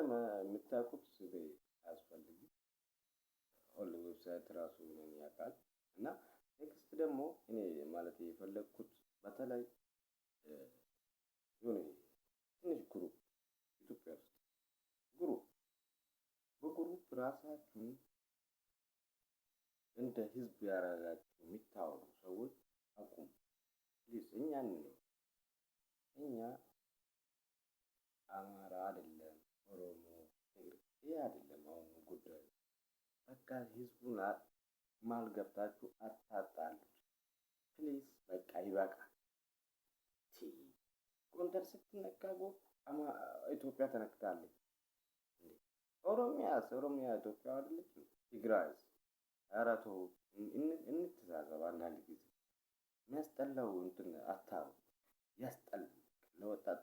እንደምታውቁት አያስፈልግም። ሁሉ ዌብሳይት ራሱ ምን ያውቃል። እና ኔክስት ደግሞ እኔ ማለት የፈለግኩት በተለይ የሆነ ትንሽ ግሩፕ ኢትዮጵያ ውስጥ ግሩፕ በግሩፕ ራሳችሁን እንደ ህዝብ ያደረጋችሁ የሚታወሩ ሰዎች አቁሙ ፕሊዝ። እኛ አማራ አይደለም ኦሮሞ ትግሬ ይሄ አይደለም አሁን ጉዳዩ። በቃ ህዝቡን ማል ገብታችሁ አታጣሉት ፕሊዝ። በቃ ይበቃል። ጎንደር ስትነካ ኢትዮጵያ ተነክታለች። ኦሮሚያ ኢትዮጵያ አይደለችም? ትግራይስ? ኧረ ተው እንተሳሰብ። አንዳንድ ጊዜ የሚያስጠላው እንትን አታሩ ያስጠላል። ለወጣት